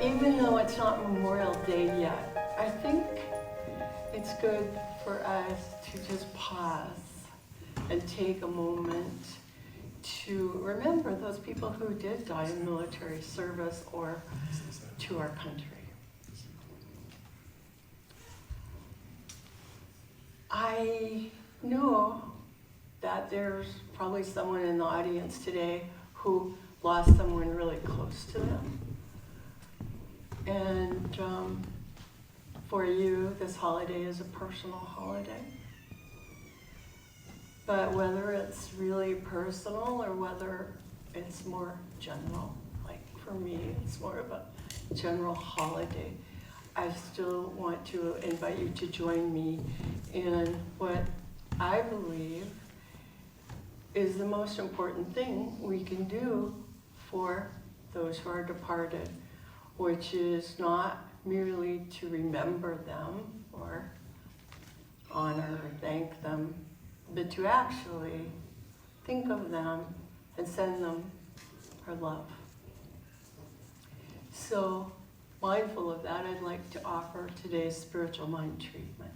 Even though it's not Memorial Day yet, I think it's good for us to just pause and take a moment to remember those people who did die in military service or to our country. I know that there's probably someone in the audience today who lost someone really close to them. And for you, this holiday is a personal holiday. But whether it's really personal or whether it's more general, like for me, it's more of a general holiday, I still want to invite you to join me in what I believe is the most important thing we can do for those who are departed, which is not merely to remember them or honor or thank them, but to actually think of them and send them our love. So, mindful of that, I'd like to offer today's spiritual mind treatment.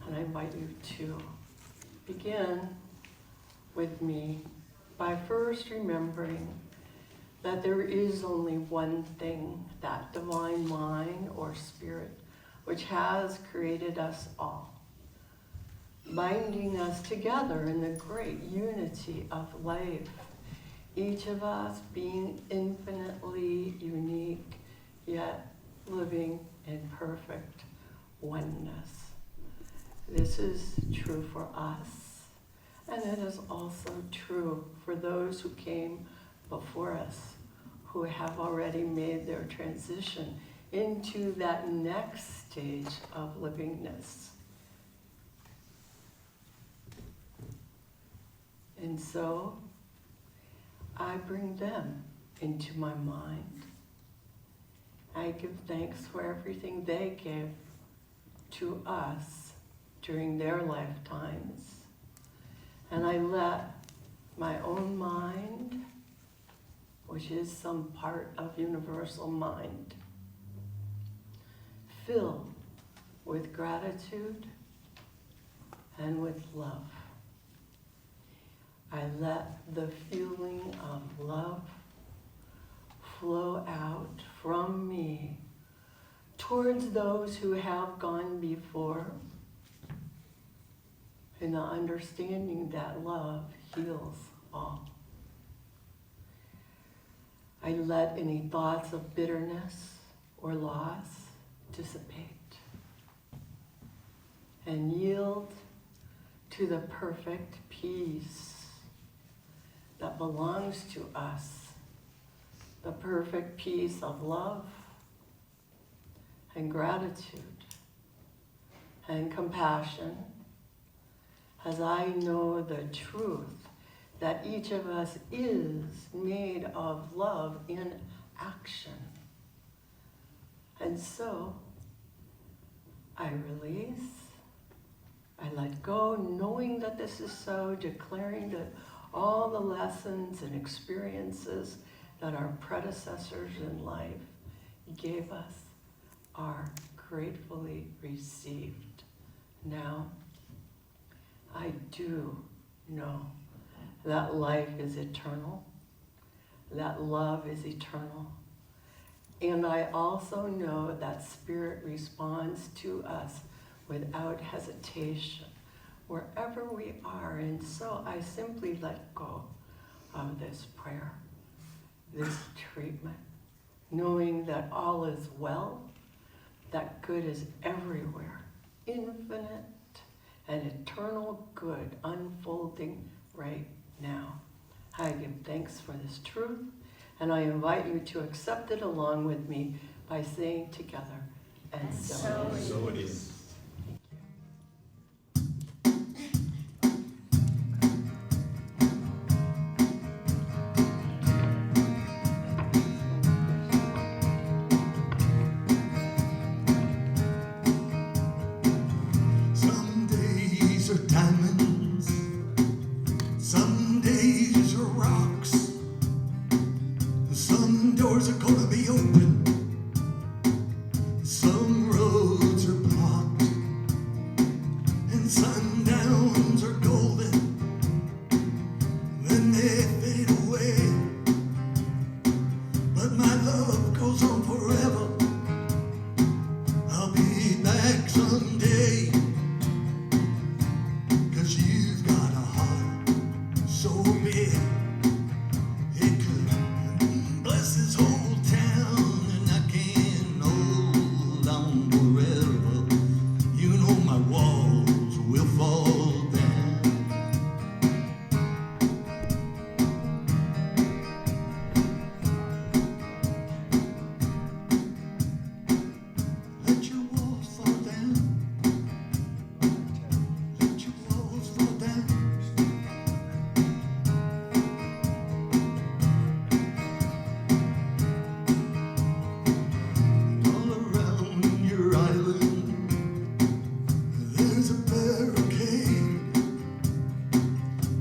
And I invite you to begin with me by first remembering that there is only one thing, that divine mind or spirit, which has created us all, binding us together in the great unity of life, each of us being infinitely unique, yet living in perfect oneness. This is true for us, and it is also true for those who came before us, who have already made their transition into that next stage of livingness. And so I bring them into my mind. I give thanks for everything they gave to us during their lifetimes. And I let my own mind, which is some part of universal mind, fill with gratitude and with love. I let the feeling of love flow out from me towards those who have gone before, in the understanding that love heals all. I let any thoughts of bitterness or loss dissipate and yield to the perfect peace that belongs to us, the perfect peace of love and gratitude and compassion, as I know the truth that each of us is made of love in action. And so I release, I let go, knowing that this is so, declaring that all the lessons and experiences that our predecessors in life gave us are gratefully received. Now, I do know that life is eternal, that love is eternal, and I also know that Spirit responds to us without hesitation, wherever we are. And so I simply let go of this prayer, this treatment, knowing that all is well, that good is everywhere, infinite and eternal good unfolding right now. I give thanks for this truth, and I invite you to accept it along with me by saying together, and so it is. doors are gonna be open. Some roads are blocked, and sundowns are golden. Then they fade away, but my love goes on forever. I'll be back someday, 'cause you've got a heart so big it could bless this whole town, and I can hold on forever. You know my walls will fall down. Let your walls fall down. Let your walls fall down. All around your island, there's a barricade.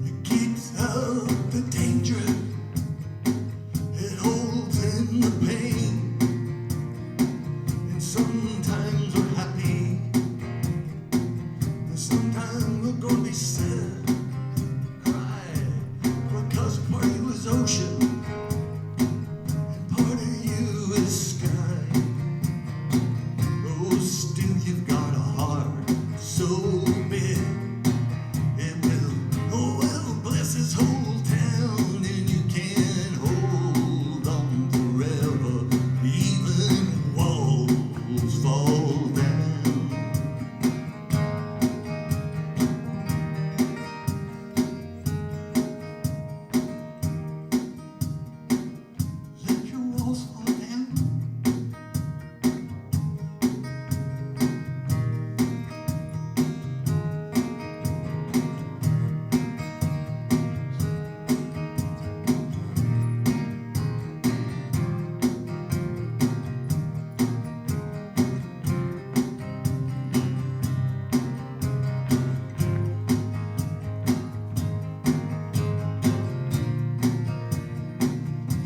It keeps out the danger. It holds in the pain. And sometimes we're happy, and sometimes we're gonna be sad. Cry, because part of you is ocean, and part of you is sky. Oh, still you've got a heart so big it will bless this whole town, and you can hold on forever, even walls fall down. Let your walls fall down.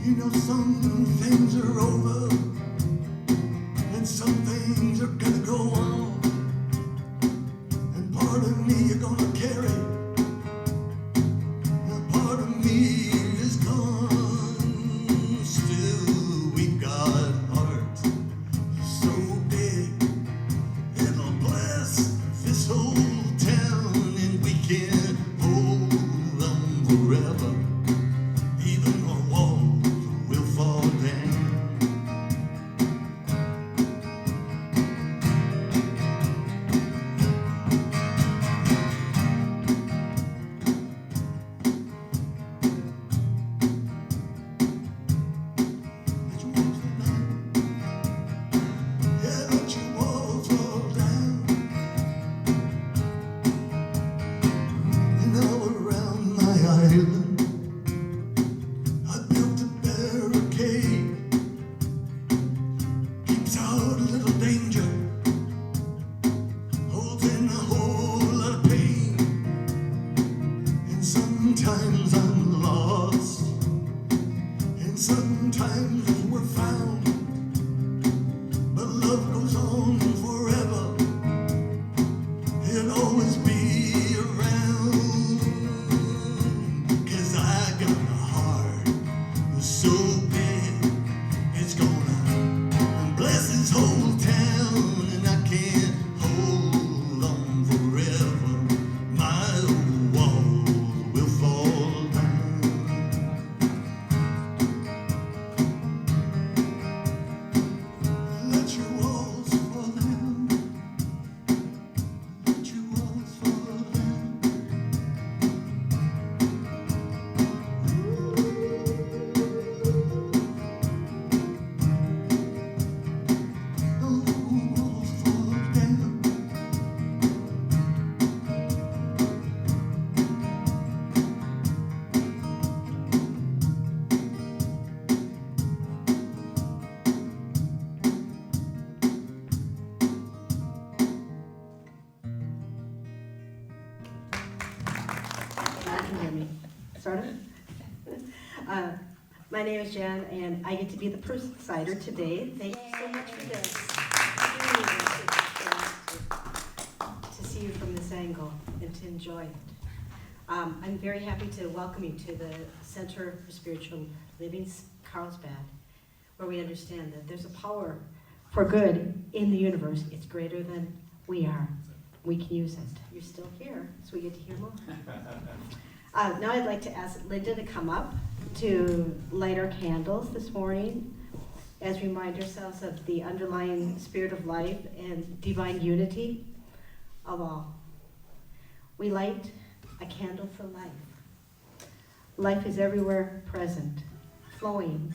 You know some things are over, and some things are gonna go on, and part of me you're gonna carry, and part of me is gone. Still we've got hearts so big it'll bless this whole town, and we can hold on forever, even our walls will fall down. Let your walls fall down. Yeah, let your walls fall down. And all around my island, I built a barricade. Keeps out a little danger, holds in a whole lot of pain. And sometimes I'm lost, and sometimes we're found. But love goes on forever. It'll always be around, 'cause I got a heart so big it's gonna bless this whole town, and I can't hold on forever. My walls will fall down. Let your walls fall down. Let your walls fall down. My name is Jan, and I get to be the presider today. Thank you so much for this. To see you from this angle and to enjoy it. I'm very happy to welcome you to the Center for Spiritual Living, Carlsbad, where we understand that there's a power for good in the universe. It's greater than we are. We can use it. You're still here, so we get to hear more. Now I'd like to ask Linda to come up to light our candles this morning as we remind ourselves of the underlying spirit of life and divine unity of all. We light a candle for life. Life is everywhere present, flowing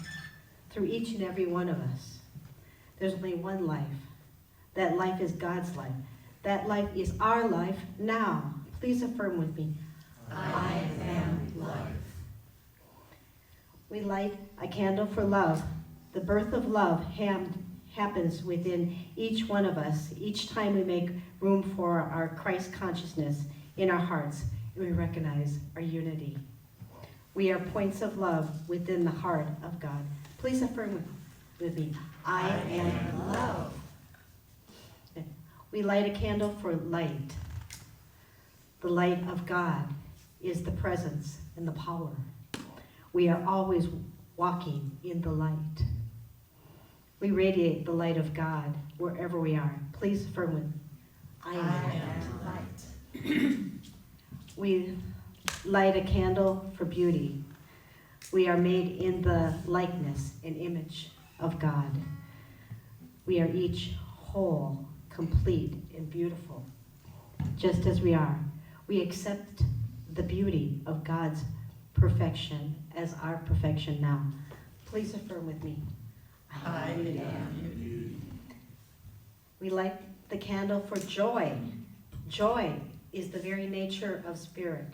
through each and every one of us. There's only one life. That life is God's life. That life is our life now. Please affirm with me. I am life. We light a candle for love. The birth of love happens within each one of us each time we make room for our Christ consciousness in our hearts and we recognize our unity. We are points of love within the heart of God. Please affirm with me. I am love. We light a candle for light. The light of God is the presence and the power. We are always walking in the light. We radiate the light of God wherever we are. Please affirm with me. I am light. We light a candle for beauty. We are made in the likeness and image of God. We are each whole, complete, and beautiful, just as we are. We accept the beauty of God's perfection as our perfection now. Please affirm with me. I am beauty. We light the candle for joy. Joy is the very nature of spirit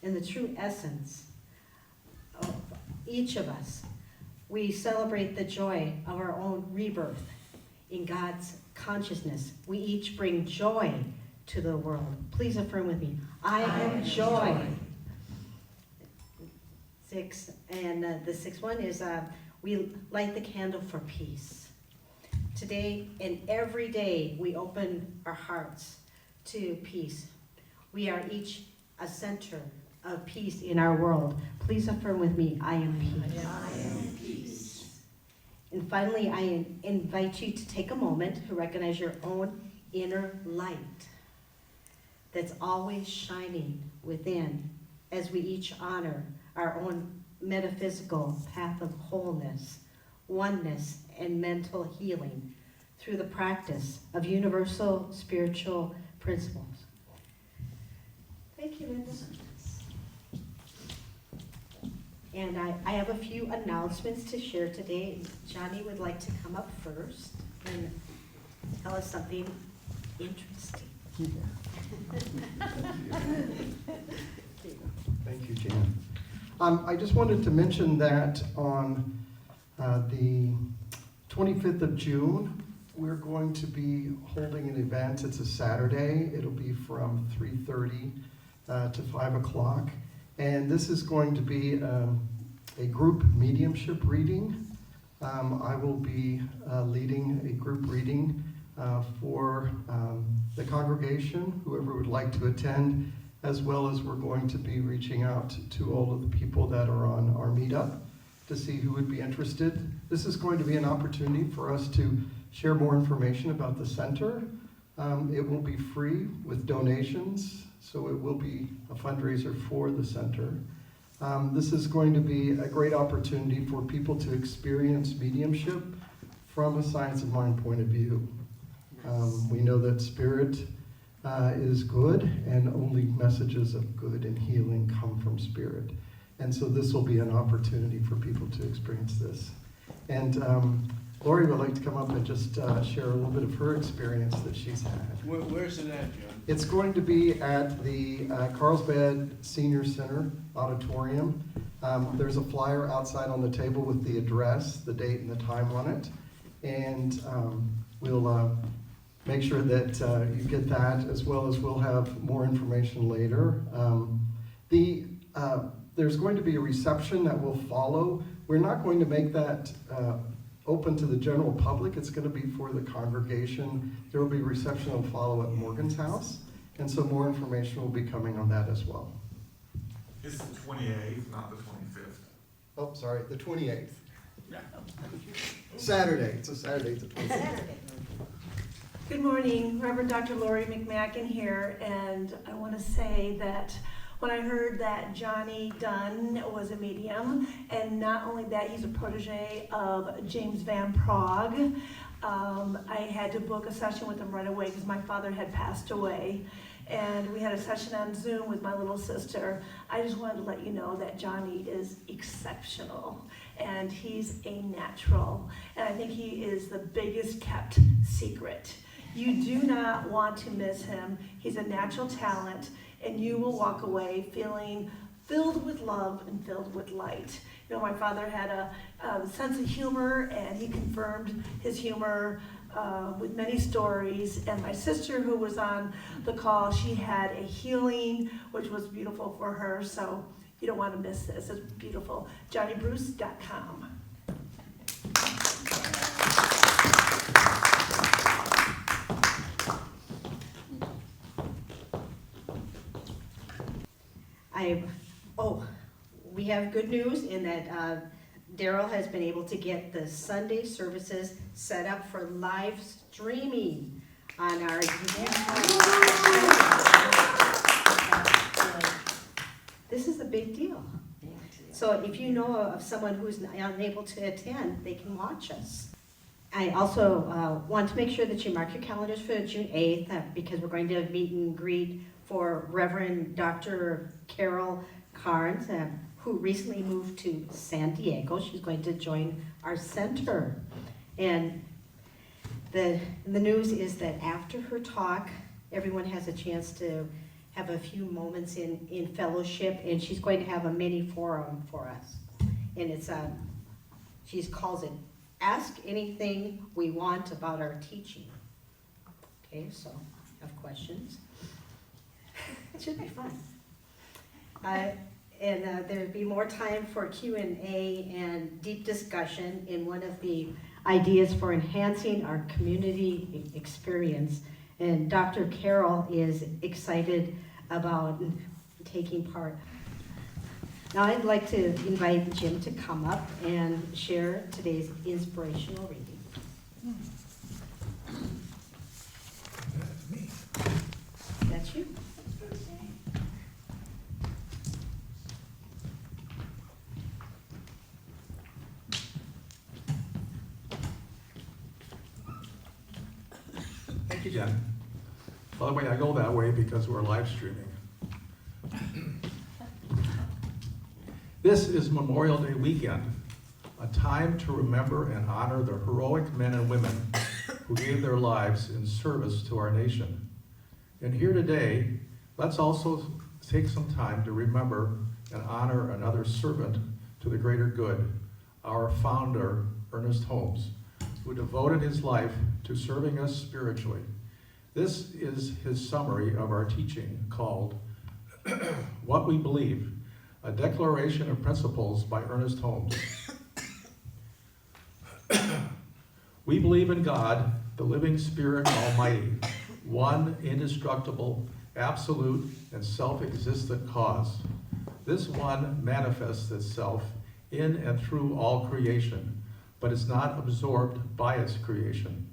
and the true essence of each of us. We celebrate the joy of our own rebirth in God's consciousness. We each bring joy to the world. Please affirm with me. I am joy. 6, and the 6th one is we light the candle for peace. Today and every day we open our hearts to peace. We are each a center of peace in our world. Please affirm with me, I am peace. I am peace. And finally, I invite you to take a moment to recognize your own inner light that's always shining within as we each honor our own metaphysical path of wholeness, oneness, and mental healing through the practice of universal spiritual principles. Thank you, Linda. And I have a few announcements to share today. Johnny would like to come up first and tell us something interesting. Thank you, Jan. I just wanted to mention that on the 25th of June, we're going to be holding an event. It's a Saturday. It'll be from 3:30 to 5 o'clock. And this is going to be a group mediumship reading. I will be leading a group reading for the congregation, whoever would like to attend, as well as we're going to be reaching out to all of the people that are on our meetup to see who would be interested. This is going to be an opportunity for us to share more information about the center. It will be free with donations, so it will be a fundraiser for the center. This is going to be a great opportunity for people to experience mediumship from a science of mind point of view. We know that spirit is good, and only messages of good and healing come from spirit. And so this will be an opportunity for people to experience this. And Lori would like to come up and just share a little bit of her experience that she's had. Where's it at, John? It's going to be at the Carlsbad Senior Center Auditorium. There's a flyer outside on the table with the address, the date, and the time on it. And we'll make sure that you get that, as well as we'll have more information later. The There's going to be a reception that will follow. We're not going to make that open to the general public. It's going to be for the congregation. There will be a reception that will follow at Morgan's house, and so more information will be coming on that as well. It's the 28th, not the 25th. Oh, sorry, the 28th. Saturday. It's a Saturday, the 28th. Good morning, Reverend Dr. Lori McMacken here, and I want to say that when I heard that Johnny Dunn was a medium, and not only that, he's a protege of James Van Prague, I had to book a session with him right away because my father had passed away. And we had a session on Zoom with my little sister. I just wanted to let you know that Johnny is exceptional, and he's a natural. And I think he is the biggest kept secret. You do not want to miss him. He's a natural talent, and you will walk away feeling filled with love and filled with light. You know, my father had a sense of humor, and he confirmed his humor with many stories. And my sister, who was on the call, she had a healing, which was beautiful for her. So you don't want to miss this. It's beautiful. JohnnyBruce.com. We have good news in that Daryl has been able to get the Sunday services set up for live streaming on our This is a big deal. So if you know of someone who's unable to attend, they can watch us. I also want to make sure that you mark your calendars for June 8th because we're going to meet and greet for Reverend Dr. Carol Carnes, who recently moved to San Diego. She's going to join our center. And the news is that after her talk, everyone has a chance to have a few moments in fellowship, and she's going to have a mini forum for us. And it's she calls it Ask Anything We Want About Our Teaching. Okay, so have questions. It should be fun. And there'll be more time for Q&A and deep discussion in one of the ideas for enhancing our community experience. And Dr. Carol is excited about taking part. Now I'd like to invite Jim to come up and share today's inspirational reading. That's me. That's you. Thank you, Jen. By the way, I go that way because we're live streaming. This is Memorial Day weekend, a time to remember and honor the heroic men and women who gave their lives in service to our nation. And here today, let's also take some time to remember and honor another servant to the greater good, our founder, ErnestHolmes, who devoted his life to serving us spiritually. This is his summary of our teaching called What We Believe, a Declaration of Principles by ErnestHolmes. We believe in God, the living Spirit Almighty, one indestructible, absolute, and self-existent cause. This one manifests itself in and through all creation, but is not absorbed by its creation.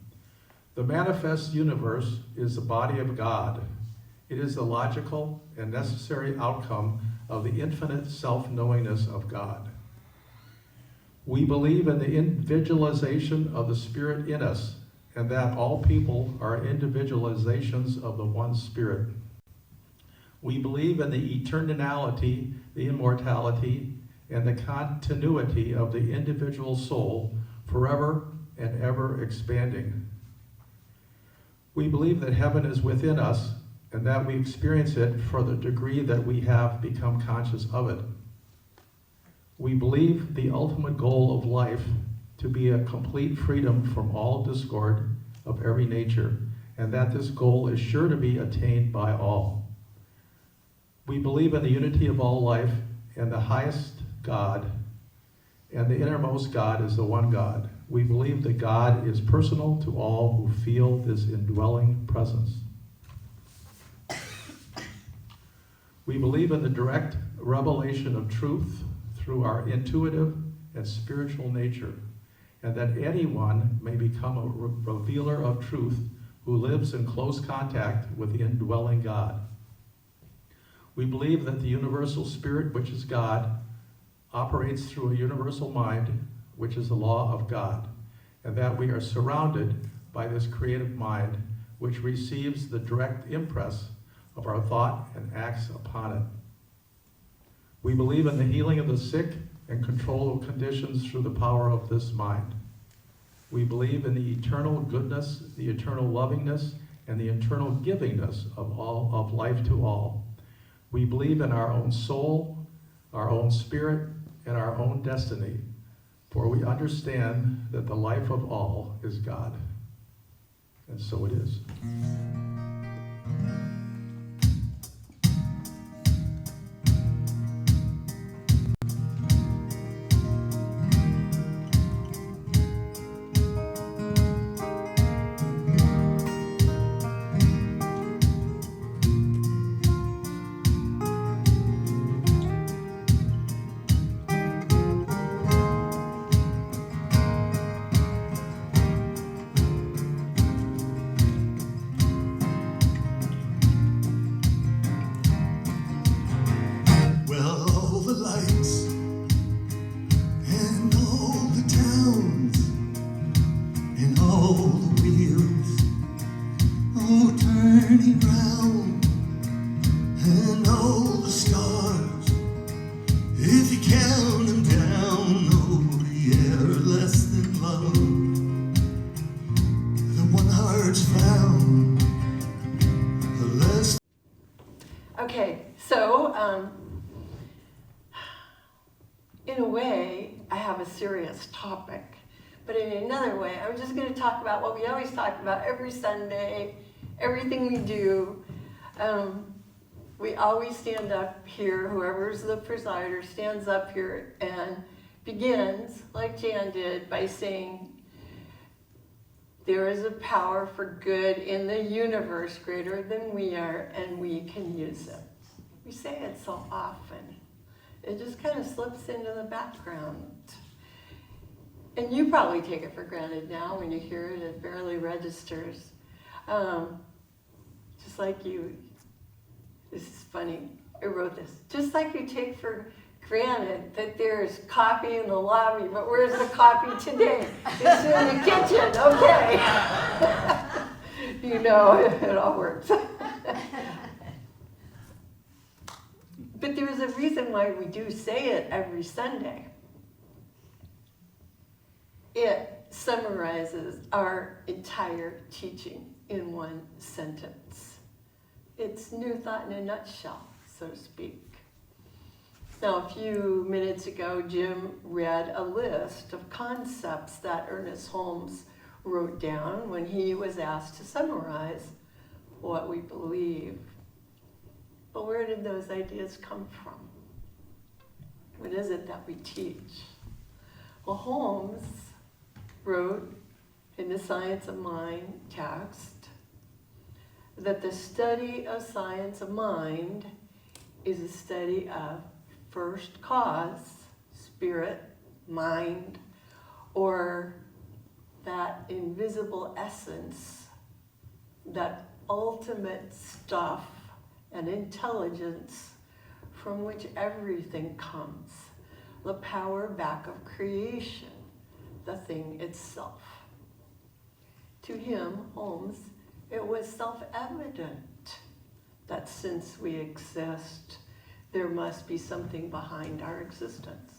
The manifest universe is the body of God. It is the logical and necessary outcome of the infinite self-knowingness of God. We believe in the individualization of the Spirit in us, and that all people are individualizations of the one Spirit. We believe in the eternality, the immortality, and the continuity of the individual soul, forever and ever expanding. We believe that heaven is within us, and that we experience it for the degree that we have become conscious of it. We believe the ultimate goal of life to be a complete freedom from all discord of every nature, and that this goal is sure to be attained by all. We believe in the unity of all life and the highest God, and the innermost God is the one God. We believe that God is personal to all who feel this indwelling presence. We believe in the direct revelation of truth through our intuitive and spiritual nature, and that anyone may become a revealer of truth who lives in close contact with the indwelling God. We believe that the universal spirit, which is God, operates through a universal mind, which is the law of God, and that we are surrounded by this creative mind, which receives the direct impress of our thought and acts upon it. We believe in the healing of the sick and control of conditions through the power of this mind. We believe in the eternal goodness, the eternal lovingness, and the eternal givingness of life to all. We believe in our own soul, our own spirit, and our own destiny, for we understand that the life of all is God. And so it is. Well, all the lights and all the towns and all the wheels, oh, turning round, and all the stars, if you count them down, oh yeah, less than love, the one heart's found, the less. Okay, so in a way, I have a serious topic, but in another way, I'm just going to talk about what we always talk about every Sunday, everything we do. We always stand up here, whoever's the presider stands up here and begins, like Jan did, by saying, there is a power for good in the universe greater than we are, and we can use it. We say it so often. It just kind of slips into the background. And you probably take it for granted now when you hear it, it barely registers. Just like you, this is funny, I wrote this. Just like you take for granted that there's coffee in the lobby, but where's the coffee today? It's in the kitchen, okay. You know, it all works. But there's a reason why we do say it every Sunday. It summarizes our entire teaching in one sentence. It's New Thought in a nutshell, so to speak. Now, a few minutes ago, Jim read a list of concepts that ErnestHolmes wrote down when he was asked to summarize what we believe. But where did those ideas come from? What is it that we teach? Well, Holmes wrote in the Science of Mind text that the study of science of mind is a study of first cause, spirit, mind, or that invisible essence, that ultimate stuff and intelligence from which everything comes, the power back of creation, the thing itself. To him, Holmes, it was self-evident that since we exist, there must be something behind our existence.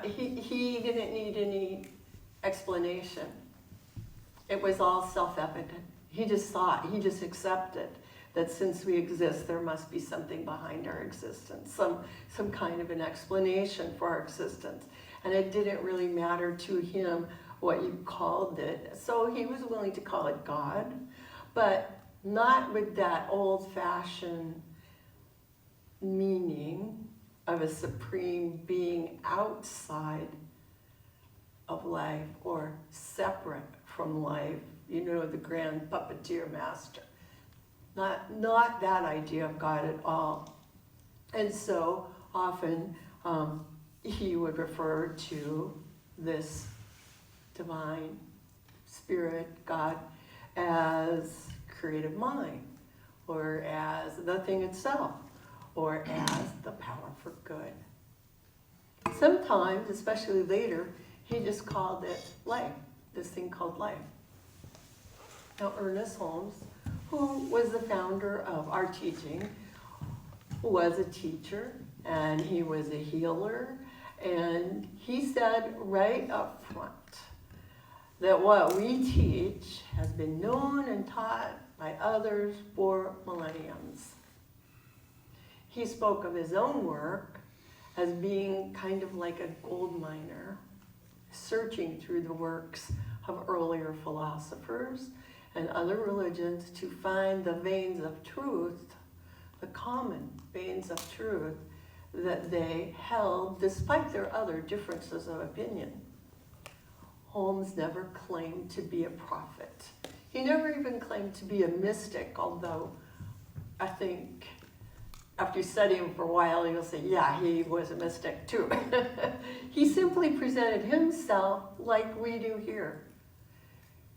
He didn't need any explanation. It was all self-evident. He just thought, he just accepted that since we exist, there must be something behind our existence, some kind of an explanation for our existence. And it didn't really matter to him what you called it. So he was willing to call it God, but not with that old-fashioned meaning of a supreme being outside of life or separate from life. You know, the grand puppeteer master. Not that idea of God at all. And so often he would refer to this divine spirit, God, as creative mind, or as the thing itself, or as the power for good. Sometimes, especially later, he just called it life, this thing called life. Now, ErnestHolmes, who was the founder of our teaching, was a teacher, and he was a healer, and he said right up front that what we teach has been known and taught by others for millenniums. He spoke of his own work as being kind of like a gold miner, searching through the works of earlier philosophers and other religions to find the veins of truth, the common veins of truth that they held despite their other differences of opinion. Holmes never claimed to be a prophet. He never even claimed to be a mystic, although I think after you study him for a while, you'll say, yeah, he was a mystic too. He simply presented himself like we do here,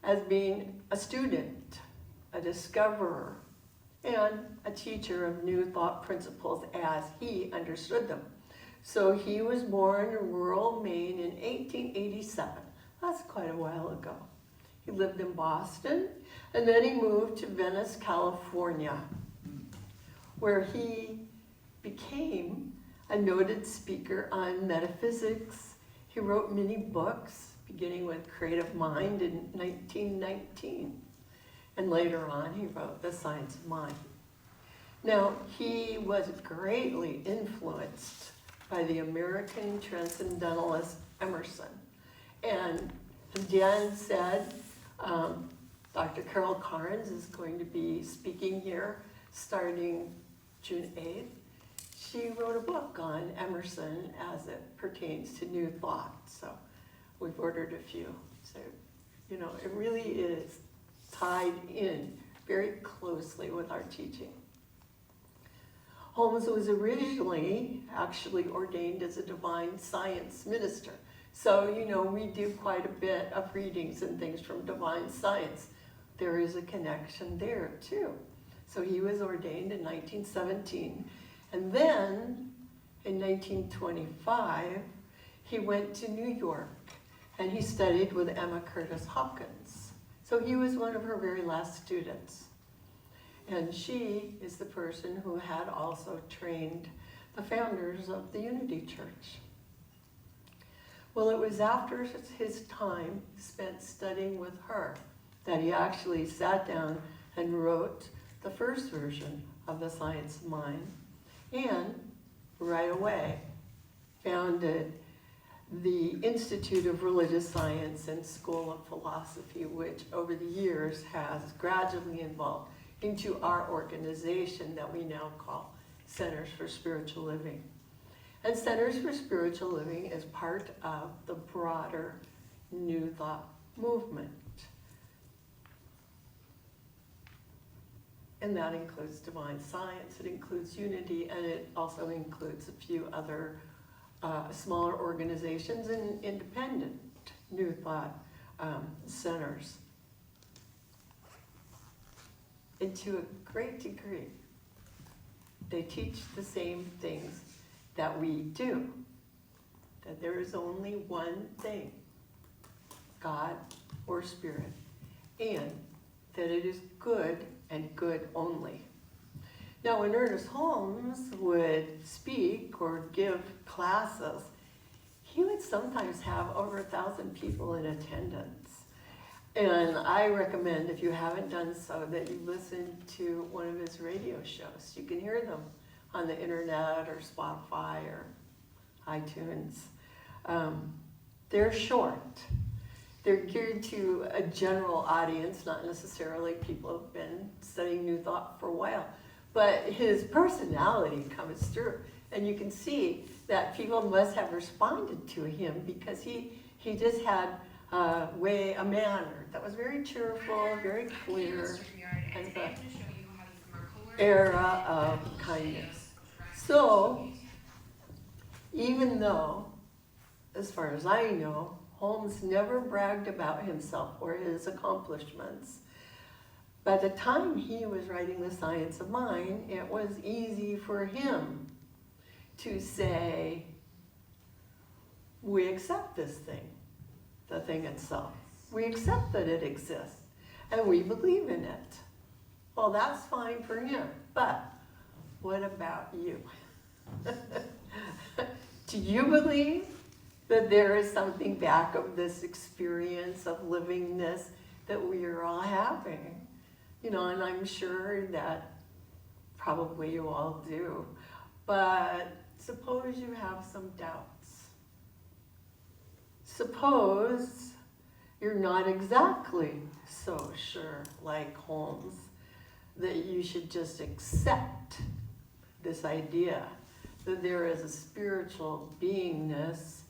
as being a student, a discoverer, and a teacher of new thought principles as he understood them. So he was born in rural Maine in 1887. That's quite a while ago. He lived in Boston, and then he moved to Venice, California, where he became a noted speaker on metaphysics. He wrote many books, beginning with Creative Mind in 1919. And later on, he wrote The Science of Mind. Now, he was greatly influenced by the American transcendentalist Emerson. And as Dan said, Dr. Carol Carnes is going to be speaking here starting June 8th. She wrote a book on Emerson as it pertains to New Thought. So we've ordered a few. So, you know, it really is tied in very closely with our teaching. Holmes was originally actually ordained as a divine science minister. So, you know, we do quite a bit of readings and things from divine science. There is a connection there too. So he was ordained in 1917. And then in 1925, he went to New York and he studied with Emma Curtis Hopkins. So he was one of her very last students. And she is the person who had also trained the founders of the Unity Church. Well, it was after his time spent studying with her that he actually sat down and wrote the first version of The Science of Mind, and right away founded the Institute of Religious Science and School of Philosophy, which over the years has gradually evolved into our organization that we now call Centers for Spiritual Living. And Centers for Spiritual Living is part of the broader New Thought movement. And that includes divine science, it includes unity, and it also includes a few other smaller organizations and independent New Thought centers. And to a great degree, they teach the same things that we do. That there is only one thing, God or Spirit, and that it is good and good only. Now, when ErnestHolmes would speak or give classes, he would sometimes have over 1,000 people in attendance. And I recommend, if you haven't done so, that you listen to one of his radio shows. You can hear them on the internet or Spotify or iTunes. They're short. They're geared to a general audience, not necessarily people who've been studying New Thought for a while. But his personality comes through. And you can see that people must have responded to him because he just had a manner that was very cheerful, very clear, kind of an era of kindness. So, even though, as far as I know, Holmes never bragged about himself or his accomplishments, by the time he was writing The Science of Mind, it was easy for him to say, we accept this thing, the thing itself. We accept that it exists, and we believe in it. Well, that's fine for him, but what about you? Do you believe that there is something back of this experience of livingness that we are all having? You know, and I'm sure that probably you all do. But suppose you have some doubts. Suppose you're not exactly so sure, like Holmes, that you should just accept this idea that there is a spiritual beingness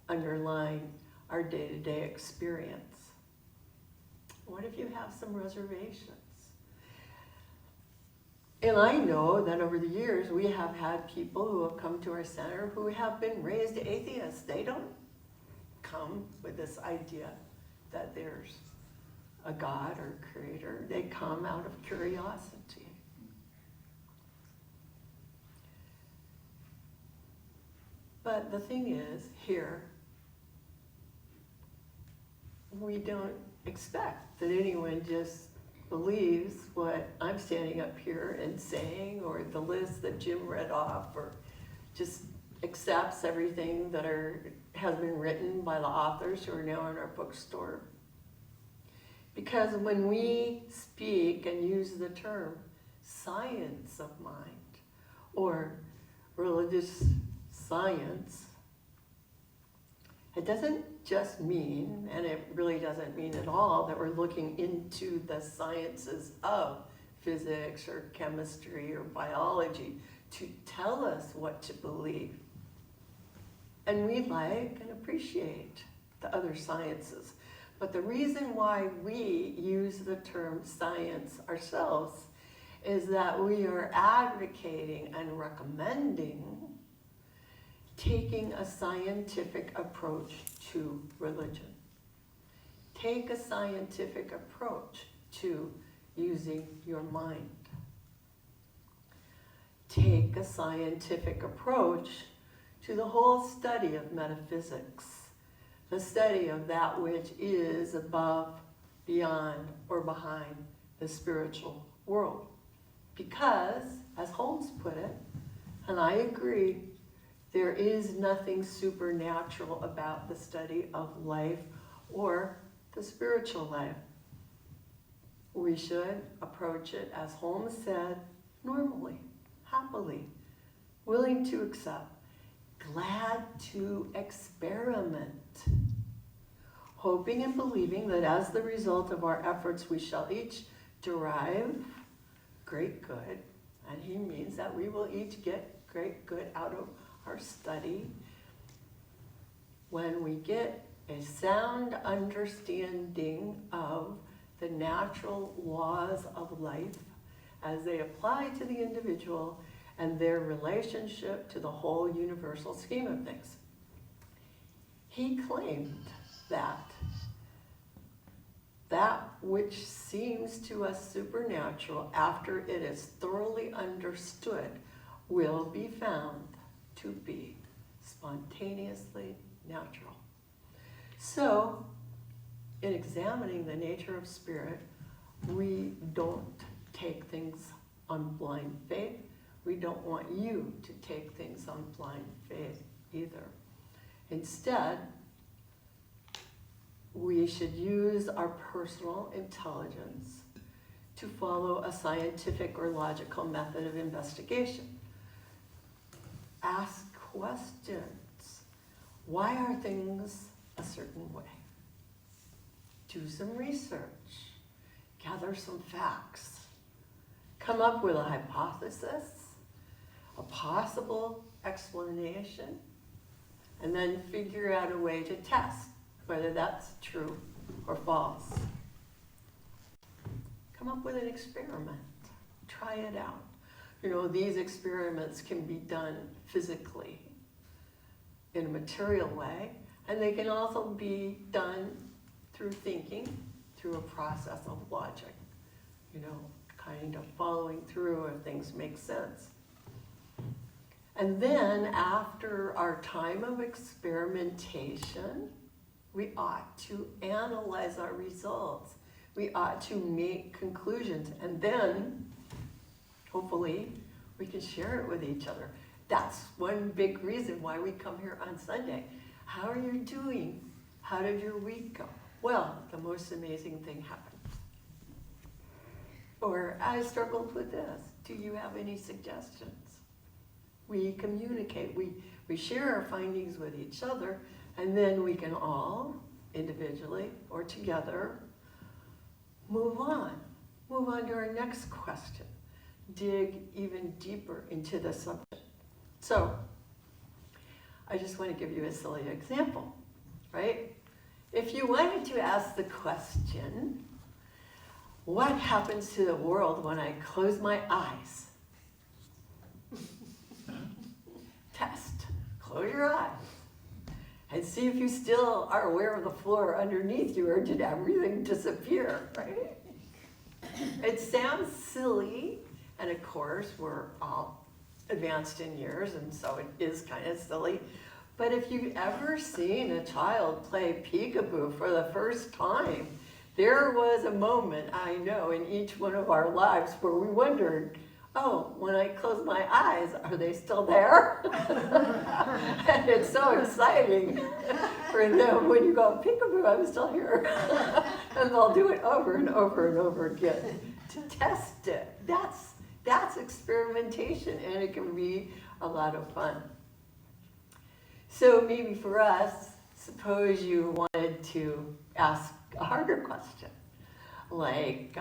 underlying our day-to-day experience. What if you have some reservations? And I know that over the years we have had people who have come to our center who have been raised atheists. They don't come with this idea that there's a God or creator. They come out of curiosity. But the thing is, here, we don't expect that anyone just believes what I'm standing up here and saying, or the list that Jim read off, or just accepts everything that has been written by the authors who are now in our bookstore. Because when we speak and use the term science of mind or religious science, it doesn't just mean, and it really doesn't mean at all, that we're looking into the sciences of physics or chemistry or biology to tell us what to believe. And we like and appreciate the other sciences. But the reason why we use the term science ourselves is that we are advocating and recommending taking a scientific approach to religion. Take a scientific approach to using your mind. Take a scientific approach to the whole study of metaphysics, the study of that which is above, beyond, or behind the spiritual world. Because, as Holmes put it, and I agree, there is nothing supernatural about the study of life or the spiritual life. We should approach it, as Holmes said, normally, happily, willing to accept, glad to experiment, hoping and believing that as the result of our efforts we shall each derive great good, and he means that we will each get great good out of our study when we get a sound understanding of the natural laws of life as they apply to the individual and their relationship to the whole universal scheme of things. He claimed that which seems to us supernatural, after it is thoroughly understood, will be found to be spontaneously natural. So, in examining the nature of spirit, we don't take things on blind faith. We don't want you to take things on blind faith either. Instead, we should use our personal intelligence to follow a scientific or logical method of investigation. Ask questions. Why are things a certain way? Do some research. Gather some facts. Come up with a hypothesis, a possible explanation, and then figure out a way to test whether that's true or false. Come up with an experiment. Try it out. You know, these experiments can be done physically in a material way, and they can also be done through thinking, through a process of logic, you know, kind of following through if things make sense. And then after our time of experimentation, we ought to analyze our results. We ought to make conclusions, and then hopefully we can share it with each other. That's one big reason why we come here on Sunday. How are you doing? How did your week go? Well, the most amazing thing happened. Or I struggled with this. Do you have any suggestions? We communicate, we share our findings with each other, and then we can all, individually or together, move on to our next question. Dig even deeper into the subject. So, I just want to give you a silly example, right? If you wanted to ask the question, what happens to the world when I close my eyes? Test. Close your eyes. And see if you still are aware of the floor underneath you, or did everything disappear, right? It sounds silly, and of course, we're all advanced in years, and so it is kind of silly. But if you've ever seen a child play peekaboo for the first time, there was a moment, I know, in each one of our lives where we wondered, oh, when I close my eyes, are they still there? And it's so exciting for them when you go, peekaboo, I'm still here. And they'll do it over and over and over again to test it. That's experimentation, and it can be a lot of fun. So maybe for us, suppose you wanted to ask a harder question, like,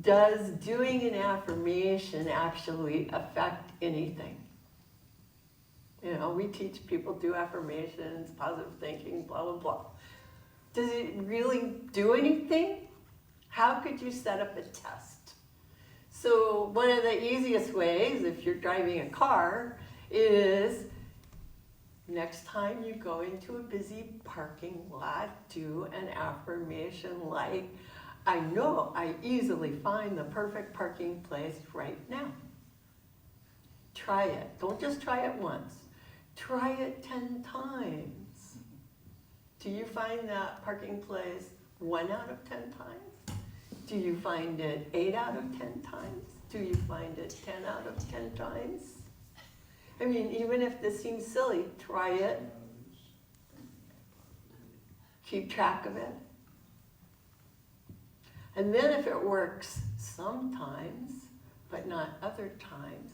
does doing an affirmation actually affect anything? You know, we teach people do affirmations, positive thinking, blah, blah, blah. Does it really do anything? How could you set up a test? So one of the easiest ways, if you're driving a car, is next time you go into a busy parking lot, do an affirmation like, I know I easily find the perfect parking place right now. Try it. Don't just try it once. Try it 10 times. Do you find that parking place 1 out of 10 times? Do you find it 8 out of 10 times? Do you find it 10 out of 10 times? I mean, even if this seems silly, try it. Keep track of it. And then if it works sometimes, but not other times,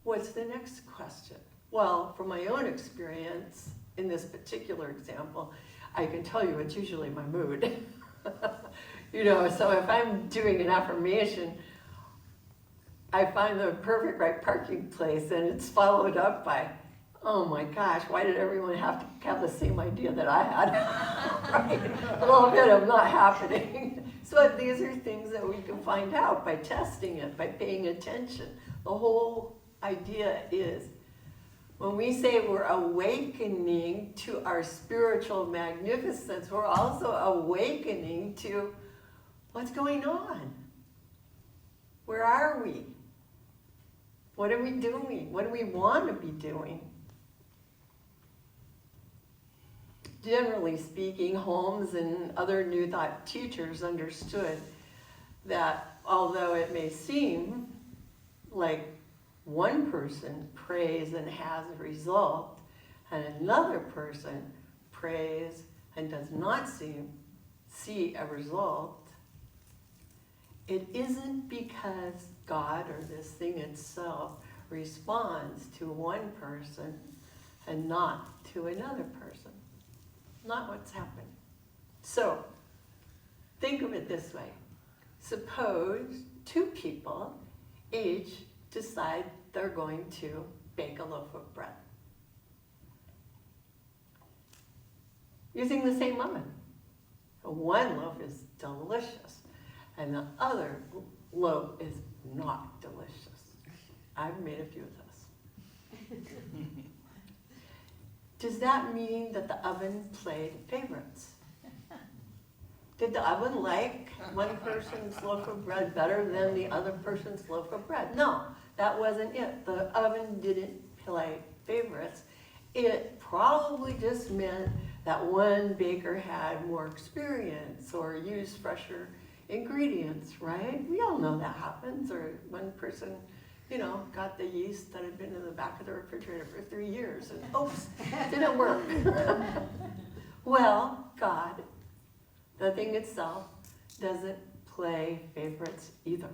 what's the next question? Well, from my own experience, in this particular example, I can tell you it's usually my mood. You know, so if I'm doing an affirmation, I find the perfect right parking place, and it's followed up by, oh my gosh, why did everyone have to have the same idea that I had? Right? A little bit of not happening. So these are things that we can find out by testing it, by paying attention. The whole idea is, when we say we're awakening to our spiritual magnificence, we're also awakening to what's going on. Where are we? What are we doing? What do we want to be doing? Generally speaking, Holmes and other New Thought teachers understood that although it may seem like one person prays and has a result, and another person prays and does not see a result, it isn't because God or this thing itself responds to one person and not to another person. Not what's happening. So, think of it this way. Suppose 2 people each decide they're going to bake a loaf of bread using the same oven. One loaf is delicious, and the other loaf is not delicious. I've made a few of those. Does that mean that the oven played favorites? Did the oven like one person's loaf of bread better than the other person's loaf of bread? No, that wasn't it. The oven didn't play favorites. It probably just meant that one baker had more experience or used fresher ingredients, right? We all know that happens. Or one person, got the yeast that had been in the back of the refrigerator for 3 years and oops, didn't work. Well, God, the thing itself, doesn't play favorites either.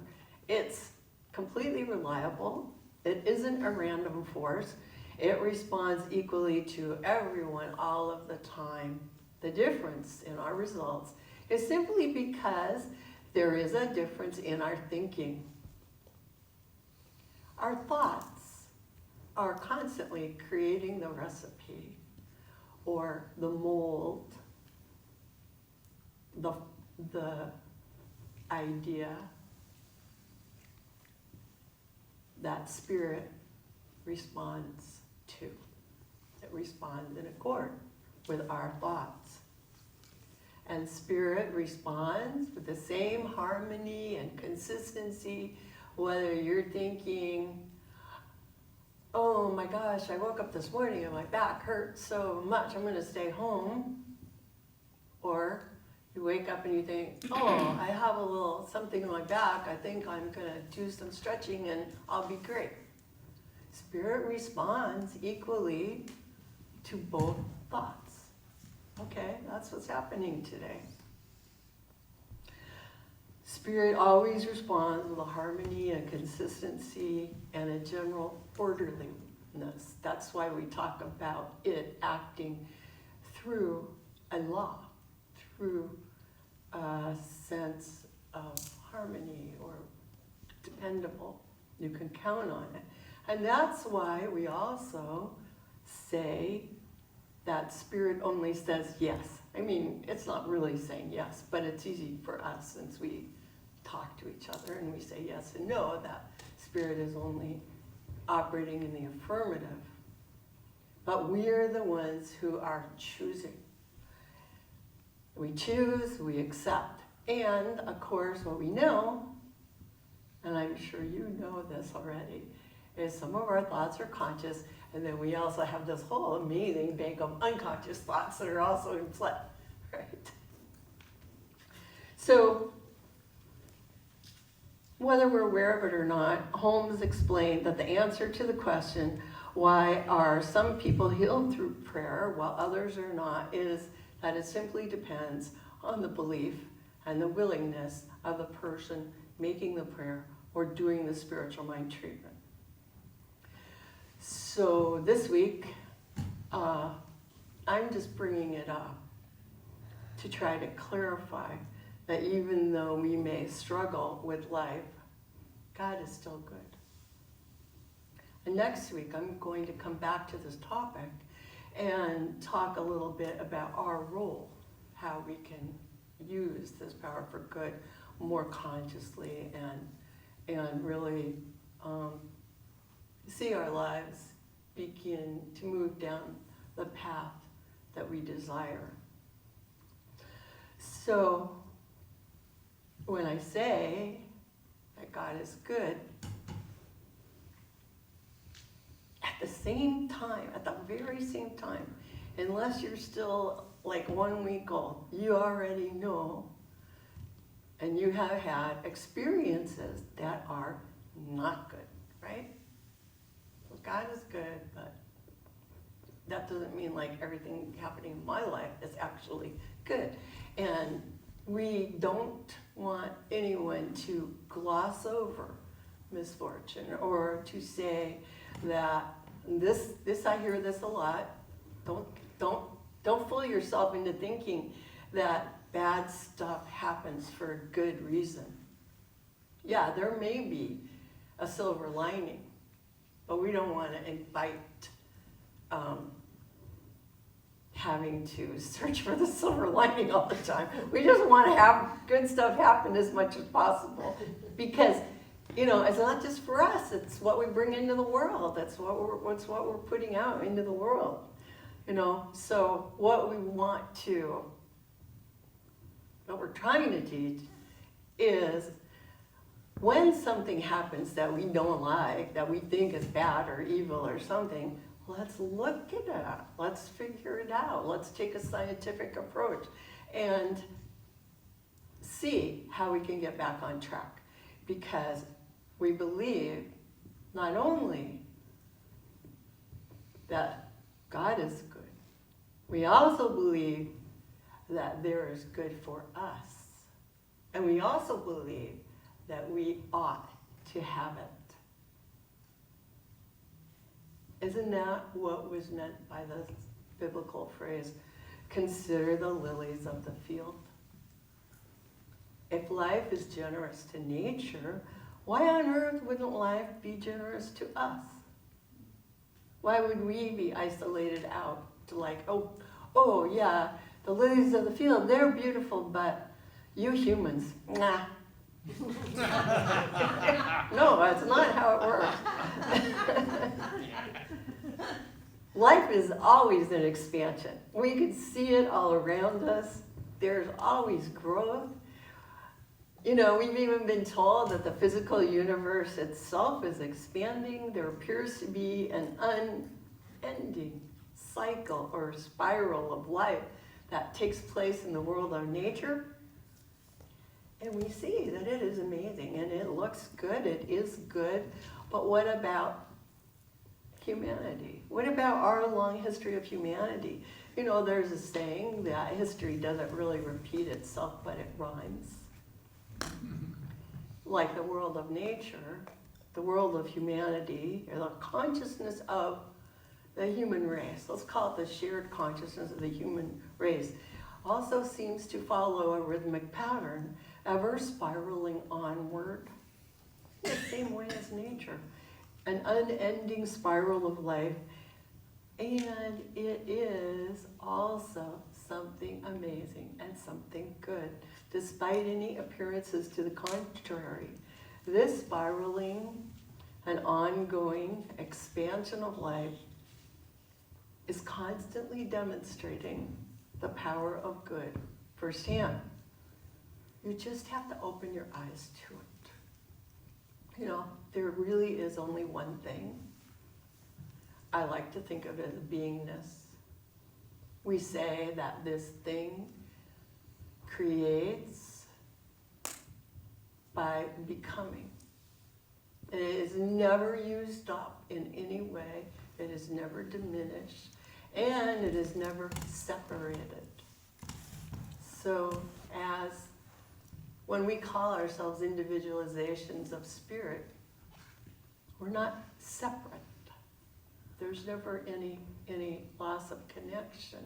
It's completely reliable. It isn't a random force. It responds equally to everyone all of the time. The difference in our results is simply because there is a difference in our thinking. Our thoughts are constantly creating the recipe or the mold, the idea that spirit responds to. It responds in accord with our thoughts. And spirit responds with the same harmony and consistency, whether you're thinking, oh my gosh, I woke up this morning and my back hurts so much, I'm going to stay home. Or you wake up and you think, oh, I have a little something in my back, I think I'm going to do some stretching and I'll be great. Spirit responds equally to both thoughts. Okay, that's what's happening today. Spirit always responds with a harmony, a consistency, and a general orderliness. That's why we talk about it acting through a law, through a sense of harmony or dependable. You can count on it. And that's why we also say that spirit only says yes. I mean, it's not really saying yes, but it's easy for us since we talk to each other and we say yes and no, that spirit is only operating in the affirmative. But we're the ones who are choosing. We choose, we accept. And of course, what we know, and I'm sure you know this already, is some of our thoughts are conscious, and then we also have this whole amazing bank of unconscious thoughts that are also in play, right? So, whether we're aware of it or not, Holmes explained that the answer to the question, why are some people healed through prayer while others are not, is that it simply depends on the belief and the willingness of the person making the prayer or doing the spiritual mind treatment. So this week, I'm just bringing it up to try to clarify that even though we may struggle with life, God is still good. And next week, I'm going to come back to this topic and talk a little bit about our role, how we can use this power for good more consciously and really see our lives begin to move down the path that we desire. So when I say that God is good, at the same time, at the very same time, unless you're still like 1 week old, you already know and you have had experiences that are not good, right? Well, God is good, but that doesn't mean like everything happening in my life is actually good. And we don't want anyone to gloss over misfortune or to say that this I hear this a lot. Don't fool yourself into thinking that bad stuff happens for a good reason. Yeah, there may be a silver lining, but we don't want to invite having to search for the silver lining all the time. We just want to have good stuff happen as much as possible, because it's not just for us. It's what we bring into the world. That's what we're putting out into the world. So what we're trying to teach is, when something happens that we don't like, that we think is bad or evil or something, let's look at that. Let's figure it out. Let's take a scientific approach and see how we can get back on track. Because we believe not only that God is good, we also believe that there is good for us. And we also believe that we ought to have it. Isn't that what was meant by the biblical phrase, consider the lilies of the field? If life is generous to nature, why on earth wouldn't life be generous to us? Why would we be isolated out to oh yeah, the lilies of the field, they're beautiful, but you humans, nah. No, that's not how it works. Life is always an expansion. We can see it all around us. There's always growth. We've even been told that the physical universe itself is expanding. There appears to be an unending cycle or spiral of life that takes place in the world of nature. And we see that it is amazing, and it looks good, it is good. But what about humanity? What about our long history of humanity? There's a saying that history doesn't really repeat itself, but it rhymes. Like the world of nature, the world of humanity, or the consciousness of the human race, let's call it the shared consciousness of the human race, also seems to follow a rhythmic pattern, ever spiraling onward, in the same way as nature. An unending spiral of life, and it is also something amazing and something good, despite any appearances to the contrary. This spiraling and ongoing expansion of life is constantly demonstrating the power of good firsthand. You just have to open your eyes to it. There really is only one thing. I like to think of it as beingness. We say that this thing creates by becoming. It is never used up in any way. It is never diminished. And it is never separated. So when we call ourselves individualizations of spirit, we're not separate. There's never any loss of connection.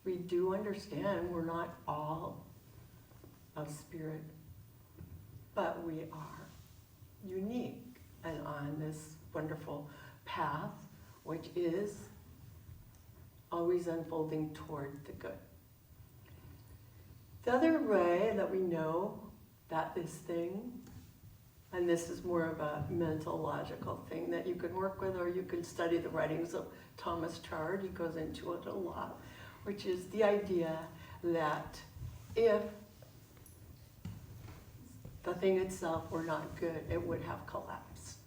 We do understand we're not all of spirit, but we are unique and on this wonderful path, which is always unfolding toward the good. The other way that we know that this thing, and this is more of a mental, logical thing that you can work with, or you can study the writings of Thomas Chard. He goes into it a lot, which is the idea that if the thing itself were not good, it would have collapsed.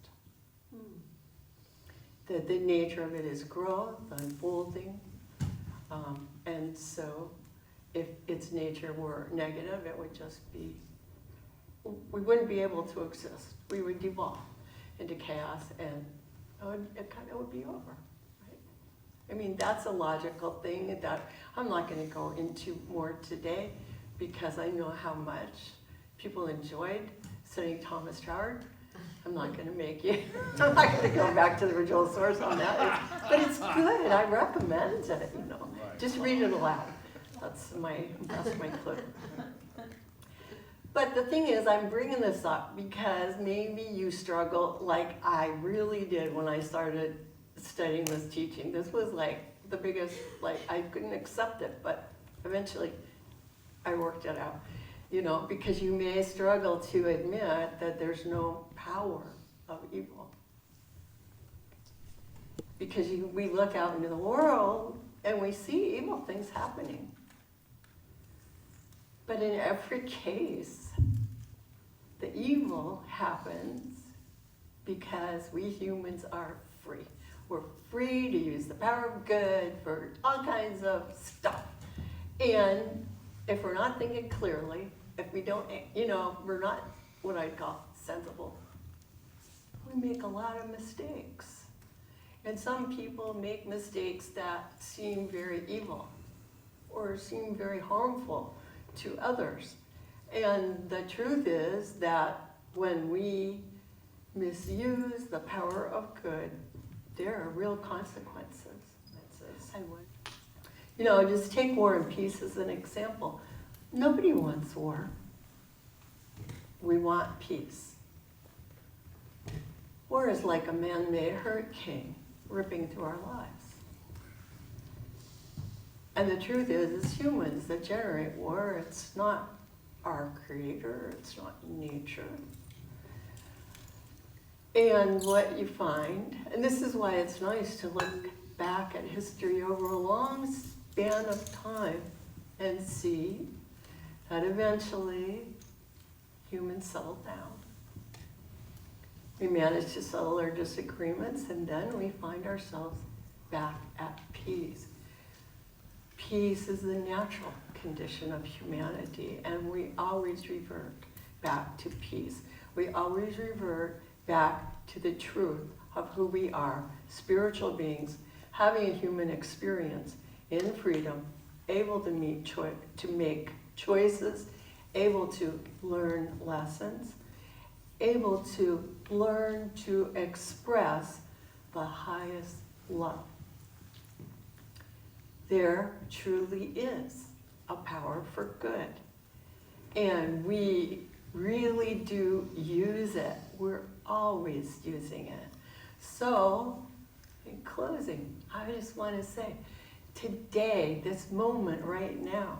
That the nature of it is growth, unfolding, and so if its nature were negative, it would just be, we wouldn't be able to exist. We would devolve into chaos, and it would be over, right? I mean, that's a logical thing that I'm not going to go into more today, because I know how much people enjoyed studying Thomas Chard. I'm not going to make you, I'm not going to go back to the original source on that, but it's good. I recommend it, Just read it aloud. That's my clue. But the thing is, I'm bringing this up because maybe you struggle like I really did when I started studying this teaching. This was like the biggest, like I couldn't accept it, but eventually I worked it out. You know, because you may struggle to admit that there's no power of evil. Because we look out into the world and we see evil things happening. But in every case, the evil happens because we humans are free. We're free to use the power of good for all kinds of stuff. And if we're not thinking clearly, if we don't, you know, we're not what I'd call sensible, we make a lot of mistakes. And some people make mistakes that seem very evil or seem very harmful to others. And the truth is that when we misuse the power of good, there are real consequences. You know, just take War and Peace as an example. Nobody wants war. We want peace. War is like a man-made hurricane ripping through our lives. And the truth is, it's humans that generate war. It's not our creator, it's not nature. And what you find, and this is why it's nice to look back at history over a long span of time and see that eventually humans settled down. We managed to settle our disagreements, and then we find ourselves back at peace. Peace is the natural condition of humanity, and we always revert back to peace. We always revert back to the truth of who we are, spiritual beings, having a human experience in freedom, able to make choices, able to learn lessons, able to learn to express the highest love. There truly is a power for good. And we really do use it. We're always using it. So, in closing, I just want to say, today, this moment right now,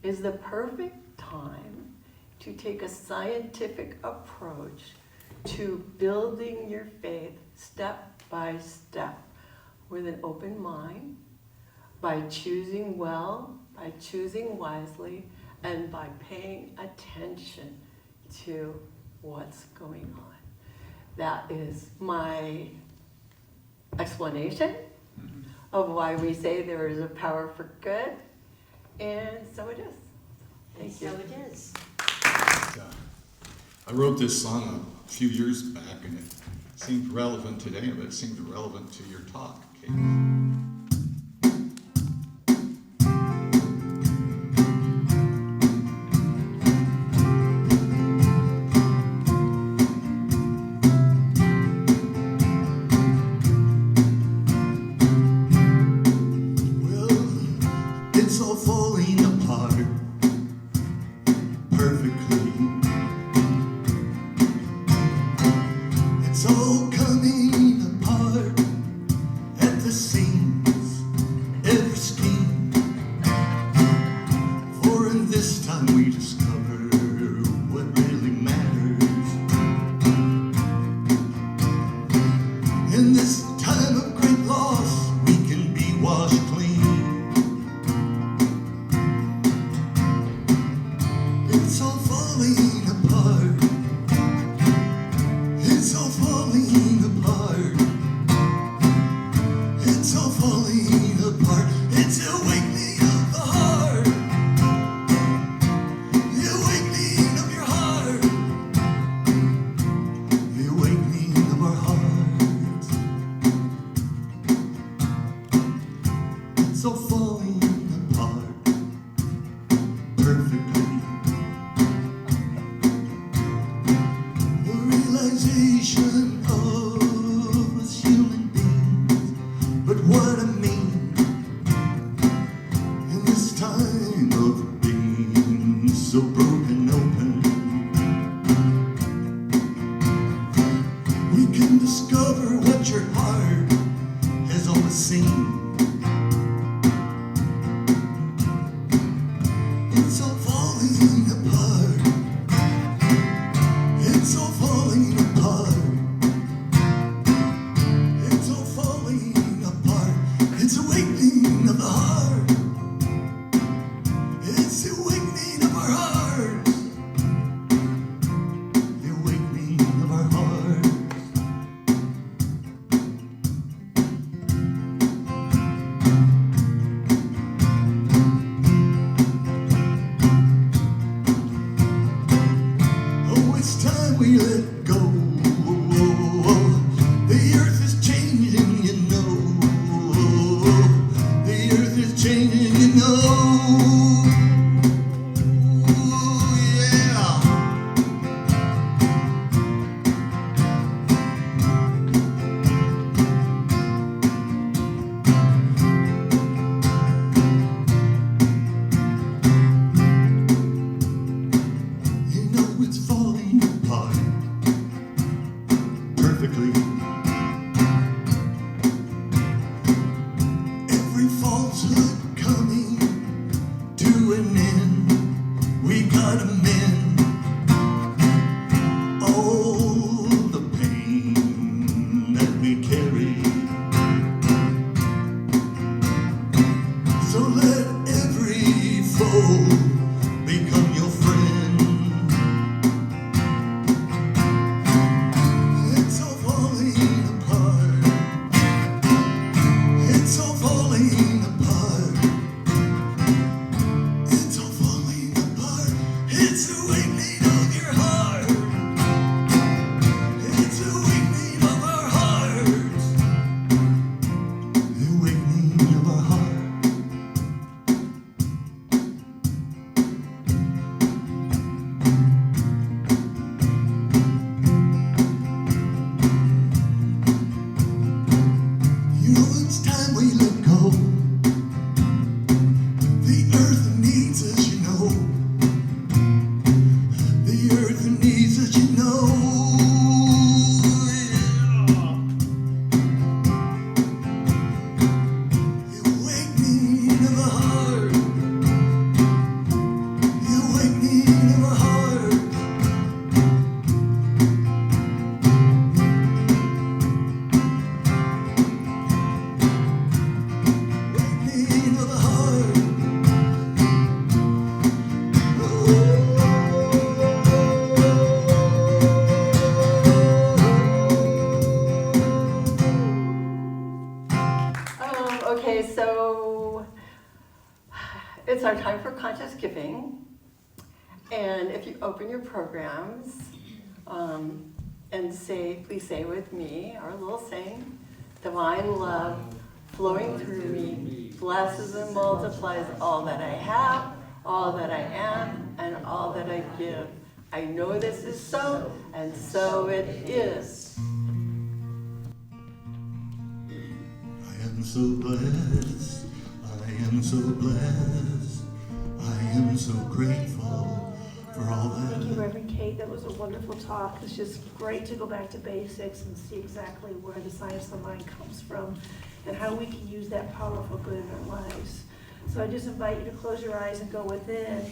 is the perfect time to take a scientific approach to building your faith step by step with an open mind, by choosing well, by choosing wisely, and by paying attention to what's going on. That is my explanation of why we say there is a power for good, and so it is. Thank you. So it is. I wrote this song a few years back, and it seemed relevant today, but it seemed relevant to your talk, Kate. It's all falling apart perfectly. It's all coming apart at the seams, every scheme. For in this time we discover what really matters. In this time of great loss, we can be washed clean. It's all falling apart. It's all falling apart. It's all falling apart. It's the awakening of the heart. The awakening of your heart. The awakening of our hearts. It's all falling apart perfectly. The realization of us human beings, but what I mean in this time of being so broken open. to an end. We gotta mend all the pain that we carry. So let every foe become your friend. It's all falling apart. It's all falling apart. It's all falling apart. It's the awakening of your heart. It's the awakening of our hearts. The awakening of our heart. You know it's time we let go. The earth needs us, you know. The earth needs us, you know. Yeah. The awakening of the heart. The awakening of our heart. Awakening of the heart. Okay, so it's our time for conscious giving. And if you open your programs and say, please say with me, our little saying, divine love flowing through me blesses and multiplies all that I have, all that I am, and all that I give. I know this is so, and so it is. I am so blessed. I am so blessed. I am so grateful for all Thank you, that. Reverend Kate. That was a wonderful talk. It's just great to go back to basics and see exactly where the science of the mind comes from and how we can use that power for good in our lives. So I just invite you to close your eyes and go within.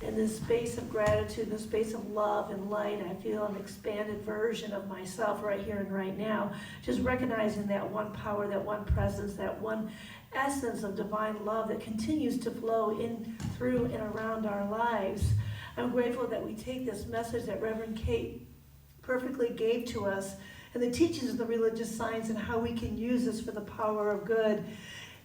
In this space of gratitude, this space of love and light, I feel an expanded version of myself right here and right now. Just recognizing that one power, that one presence, that one essence of divine love that continues to flow in, through, and around our lives. I'm grateful that we take this message that Reverend Kate perfectly gave to us and the teachings of the religious science and how we can use this for the power of good.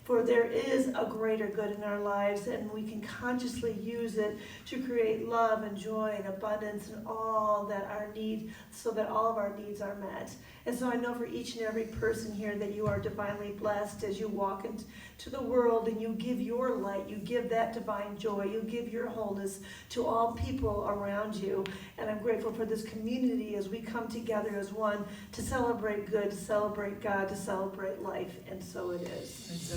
For there is a greater good in our lives, and we can consciously use it to create love and joy and abundance and all that our need, so that all of our needs are met. And so I know for each and every person here that you are divinely blessed as you walk into the world and you give your light, you give that divine joy, you give your wholeness to all people around you. And I'm grateful for this community as we come together as one to celebrate good, to celebrate God, to celebrate life. And so it is.